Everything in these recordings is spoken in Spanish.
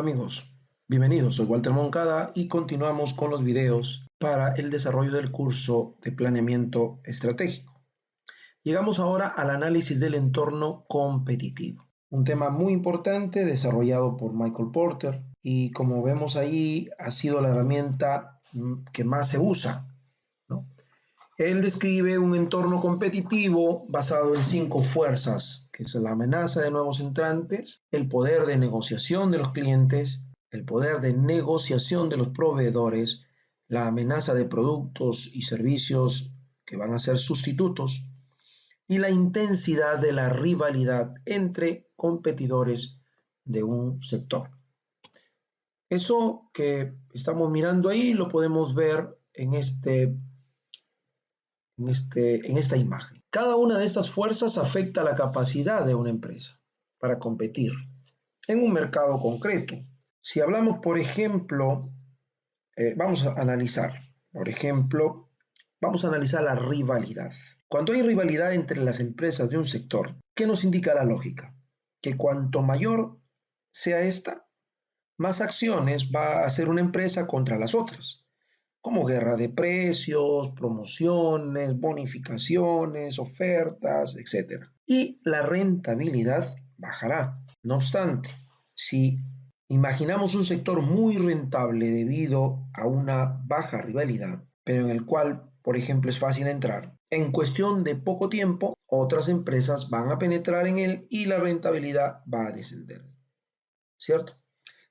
amigos, bienvenidos, soy Walter Moncada y continuamos con los videos para el desarrollo del curso de planeamiento estratégico. Llegamos ahora al análisis del entorno competitivo, un tema muy importante desarrollado por Michael Porter y como vemos ahí ha sido la herramienta que más se usa, ¿no? Él describe un entorno competitivo basado en 5 fuerzas, que son la amenaza de nuevos entrantes, el poder de negociación de los clientes, el poder de negociación de los proveedores, la amenaza de productos y servicios que van a ser sustitutos y la intensidad de la rivalidad entre competidores de un sector. Eso que estamos mirando ahí lo podemos ver en esta imagen. Cada una de estas fuerzas afecta la capacidad de una empresa para competir en un mercado concreto. Si hablamos, por ejemplo, vamos a analizar la rivalidad. Cuando hay rivalidad entre las empresas de un sector, ¿qué nos indica la lógica? Que cuanto mayor sea esta, más acciones va a hacer una empresa contra las otras, como guerra de precios, promociones, bonificaciones, ofertas, etc. Y la rentabilidad bajará. No obstante, si imaginamos un sector muy rentable debido a una baja rivalidad, pero en el cual, por ejemplo, es fácil entrar, en cuestión de poco tiempo, otras empresas van a penetrar en él y la rentabilidad va a descender, ¿cierto?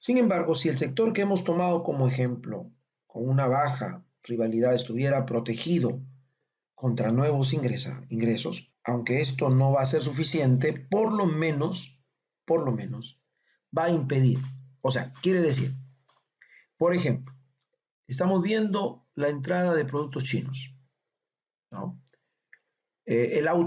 Sin embargo, si el sector que hemos tomado como ejemplo con una baja rivalidad estuviera protegido contra nuevos ingresos, aunque esto no va a ser suficiente, por lo menos va a impedir. O sea, quiere decir, por ejemplo, estamos viendo la entrada de productos chinos, ¿no?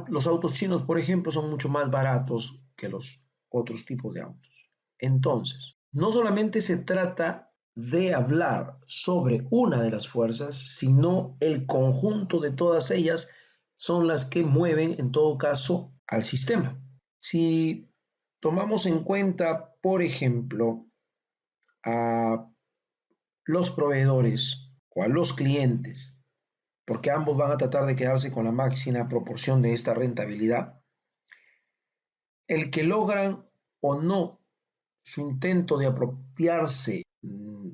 Los autos chinos, por ejemplo, son mucho más baratos que los otros tipos de autos. Entonces, no solamente se trata de hablar sobre una de las fuerzas, sino el conjunto de todas ellas son las que mueven, en todo caso, al sistema. Si tomamos en cuenta, por ejemplo, a los proveedores o a los clientes, porque ambos van a tratar de quedarse con la máxima proporción de esta rentabilidad, el que logran o no su intento de apropiarse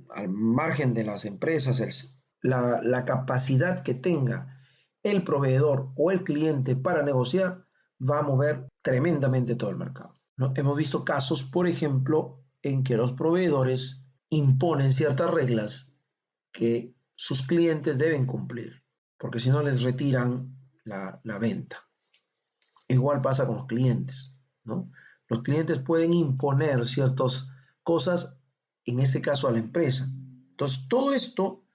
al margen de las empresas, la capacidad que tenga el proveedor o el cliente para negociar, va a mover tremendamente todo el mercado, ¿no? Hemos visto casos, por ejemplo, en que los proveedores imponen ciertas reglas que sus clientes deben cumplir, porque si no les retiran la venta. Igual pasa con los clientes, ¿no? Los clientes pueden imponer ciertas cosas, en este caso a la empresa. Entonces, todo esto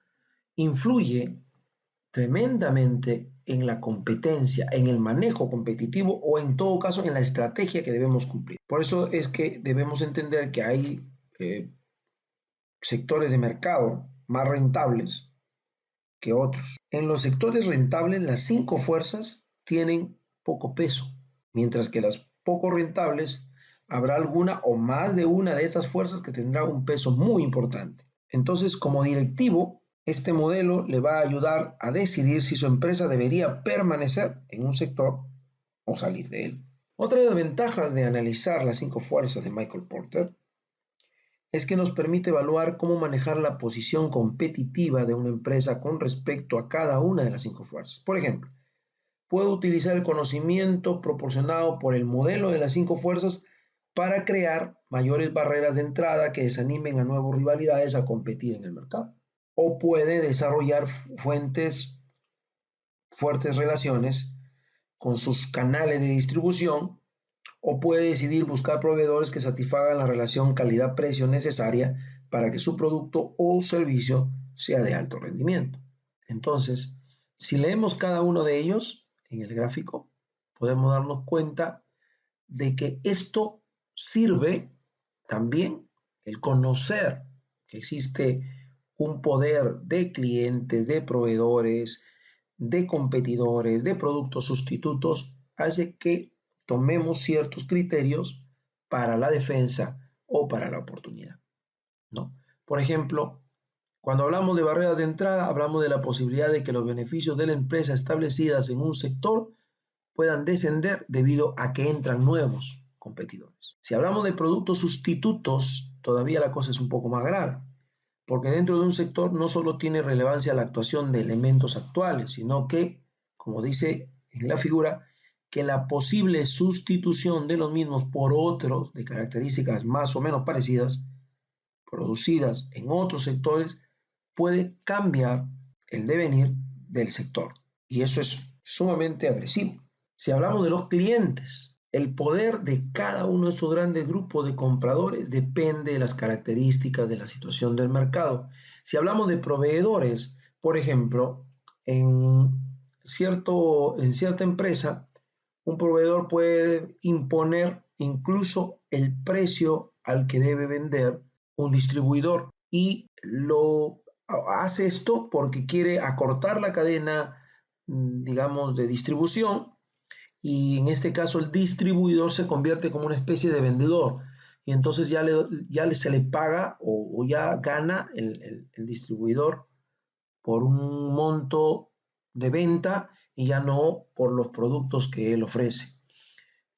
influye tremendamente en la competencia, en el manejo competitivo o en todo caso en la estrategia que debemos cumplir. Por eso es que debemos entender que hay sectores de mercado más rentables que otros. En los sectores rentables, las 5 fuerzas tienen poco peso, mientras que las poco rentables habrá alguna o más de una de estas fuerzas que tendrá un peso muy importante. Entonces, como directivo, este modelo le va a ayudar a decidir si su empresa debería permanecer en un sector o salir de él. Otra de las ventajas de analizar las 5 fuerzas de Michael Porter es que nos permite evaluar cómo manejar la posición competitiva de una empresa con respecto a cada una de las 5 fuerzas. Por ejemplo, puedo utilizar el conocimiento proporcionado por el modelo de las 5 fuerzas para crear mayores barreras de entrada que desanimen a nuevas rivalidades a competir en el mercado. O puede desarrollar fuertes relaciones con sus canales de distribución, o puede decidir buscar proveedores que satisfagan la relación calidad-precio necesaria para que su producto o servicio sea de alto rendimiento. Entonces, si leemos cada uno de ellos en el gráfico, podemos darnos cuenta de que esto sirve también, el conocer que existe un poder de clientes, de proveedores, de competidores, de productos sustitutos, hace que tomemos ciertos criterios para la defensa o para la oportunidad. Por ejemplo, cuando hablamos de barreras de entrada, hablamos de la posibilidad de que los beneficios de la empresa establecidas en un sector puedan descender debido a que entran nuevos competidores. Si hablamos de productos sustitutos, todavía la cosa es un poco más grave, porque dentro de un sector no solo tiene relevancia la actuación de elementos actuales, sino que, como dice en la figura, que la posible sustitución de los mismos por otros de características más o menos parecidas, producidas en otros sectores, puede cambiar el devenir del sector. Y eso es sumamente agresivo. Si hablamos de los clientes, el poder de cada uno de estos grandes grupos de compradores depende de las características de la situación del mercado. Si hablamos de proveedores, por ejemplo, en cierta empresa, un proveedor puede imponer incluso el precio al que debe vender un distribuidor y lo hace esto porque quiere acortar la cadena, digamos, de distribución, y en este caso el distribuidor se convierte como una especie de vendedor y entonces se le paga o ya gana el distribuidor por un monto de venta y ya no por los productos que él ofrece.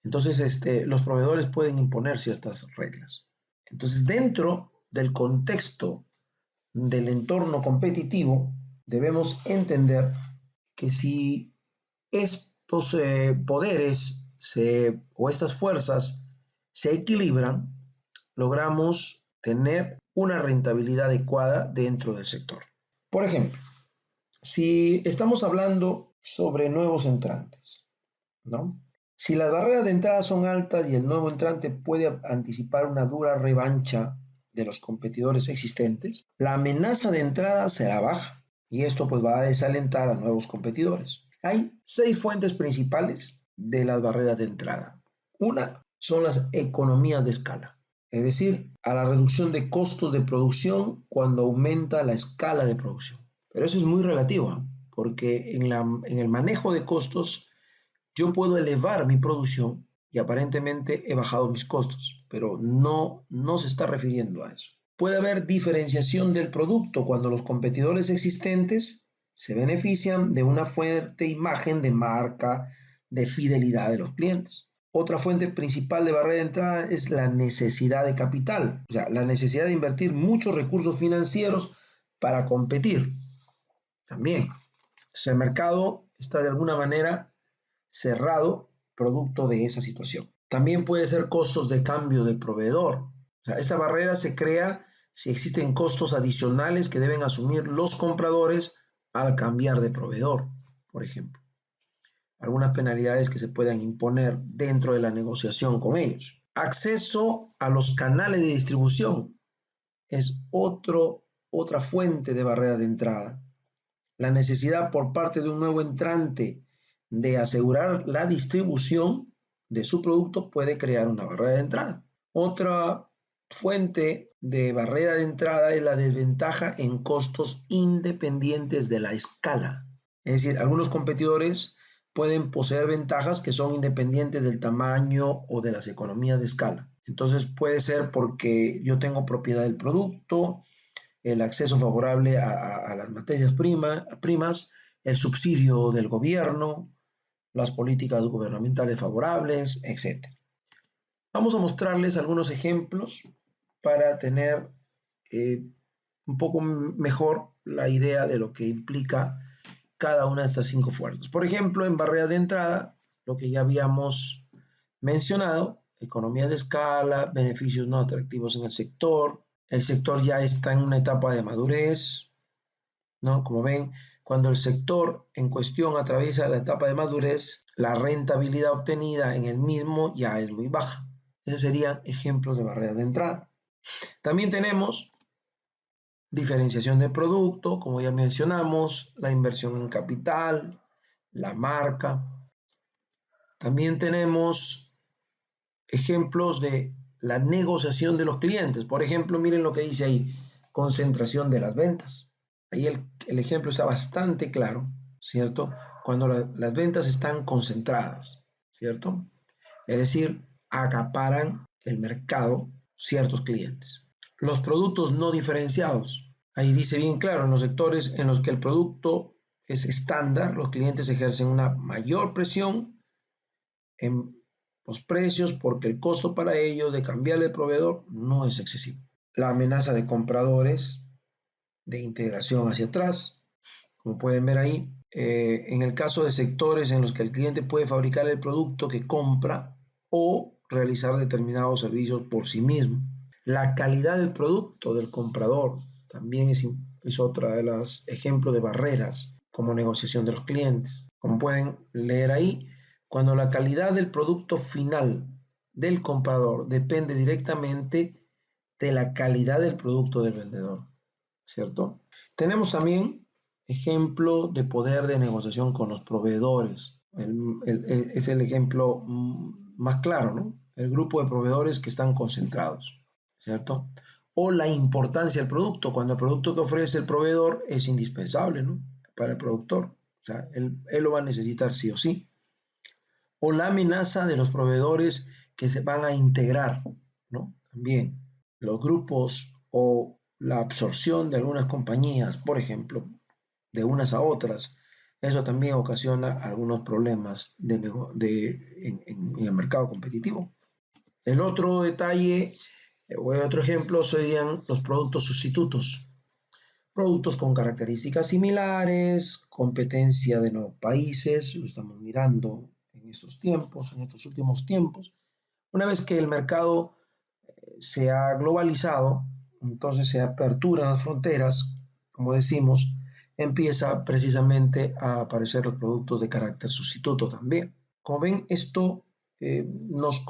Entonces, los proveedores pueden imponer ciertas reglas. Entonces, dentro del contexto del entorno competitivo, debemos entender que si estos poderes o estas fuerzas se equilibran, logramos tener una rentabilidad adecuada dentro del sector. Por ejemplo, si estamos hablando sobre nuevos entrantes, ¿no? Si las barreras de entrada son altas y el nuevo entrante puede anticipar una dura revancha de los competidores existentes, la amenaza de entrada será baja y esto pues va a desalentar a nuevos competidores. Hay 6 fuentes principales de las barreras de entrada. Una son las economías de escala, es decir, a la reducción de costos de producción cuando aumenta la escala de producción. Pero eso es muy relativo, ¿eh? Porque en el manejo de costos yo puedo elevar mi producción y aparentemente he bajado mis costos, pero no se está refiriendo a eso. Puede haber diferenciación del producto cuando los competidores existentes se benefician de una fuerte imagen de marca, de fidelidad de los clientes. Otra fuente principal de barrera de entrada es la necesidad de capital, o sea, la necesidad de invertir muchos recursos financieros para competir. También, si el mercado está de alguna manera cerrado producto de esa situación. También puede ser costos de cambio de proveedor. O sea, esta barrera se crea si existen costos adicionales que deben asumir los compradores al cambiar de proveedor, por ejemplo. Algunas penalidades que se puedan imponer dentro de la negociación con ellos. Acceso a los canales de distribución es otra fuente de barrera de entrada. La necesidad por parte de un nuevo entrante de asegurar la distribución de su producto puede crear una barrera de entrada. Otra fuente de barrera de entrada es la desventaja en costos independientes de la escala. Es decir, algunos competidores pueden poseer ventajas que son independientes del tamaño o de las economías de escala. Entonces puede ser porque yo tengo propiedad del producto, el acceso favorable a las materias primas, el subsidio del gobierno, las políticas gubernamentales favorables, etc. Vamos a mostrarles algunos ejemplos para tener un poco mejor la idea de lo que implica cada una de estas 5 fuerzas. Por ejemplo, en barreras de entrada, lo que ya habíamos mencionado, economía de escala, beneficios no atractivos en el sector ya está en una etapa de madurez, ¿no? Como ven, cuando el sector en cuestión atraviesa la etapa de madurez, la rentabilidad obtenida en el mismo ya es muy baja. Ese serían ejemplos de barreras de entrada. También tenemos diferenciación de producto, como ya mencionamos, la inversión en capital, la marca. También tenemos ejemplos de la negociación de los clientes. Por ejemplo, miren lo que dice ahí, concentración de las ventas. Ahí el ejemplo está bastante claro, ¿cierto? Cuando las ventas están concentradas, ¿cierto? Es decir, acaparan el mercado ciertos clientes. Los productos no diferenciados. Ahí dice bien claro, en los sectores en los que el producto es estándar, los clientes ejercen una mayor presión en los precios porque el costo para ellos de cambiarle el proveedor no es excesivo. La amenaza de compradores de integración hacia atrás, como pueden ver ahí, en el caso de sectores en los que el cliente puede fabricar el producto que compra o realizar determinados servicios por sí mismo. La calidad del producto del comprador también es otra de los ejemplos de barreras como negociación de los clientes. Como pueden leer ahí, cuando la calidad del producto final del comprador depende directamente de la calidad del producto del vendedor, ¿cierto? Tenemos también ejemplo de poder de negociación con los proveedores. Es el ejemplo más claro, ¿no? El grupo de proveedores que están concentrados, ¿cierto? O la importancia del producto, cuando el producto que ofrece el proveedor es indispensable, ¿no? Para el productor. O sea, él lo va a necesitar sí o sí. O la amenaza de los proveedores que se van a integrar, ¿no? También los grupos o la absorción de algunas compañías, por ejemplo, de unas a otras, eso también ocasiona algunos problemas en el mercado competitivo. El otro detalle o otro ejemplo serían los productos sustitutos. Productos con características similares, competencia de nuevos países, lo estamos mirando en estos tiempos, en estos últimos tiempos. Una vez que el mercado se ha globalizado, entonces se aperturan las fronteras, como decimos, empieza precisamente a aparecer los productos de carácter sustituto también. Como ven, esto nos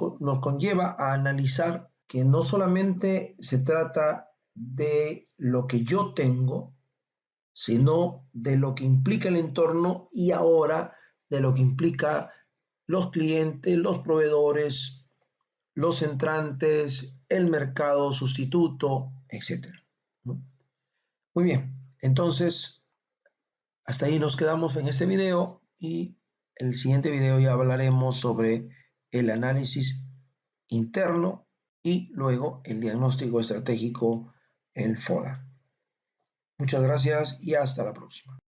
conlleva a analizar que no solamente se trata de lo que yo tengo, sino de lo que implica el entorno y ahora de lo que implica los clientes, los proveedores, los entrantes, el mercado sustituto, etc. Muy bien, entonces hasta ahí nos quedamos en este video y en el siguiente video ya hablaremos sobre el análisis interno y luego el diagnóstico estratégico, el FODA. Muchas gracias y hasta la próxima.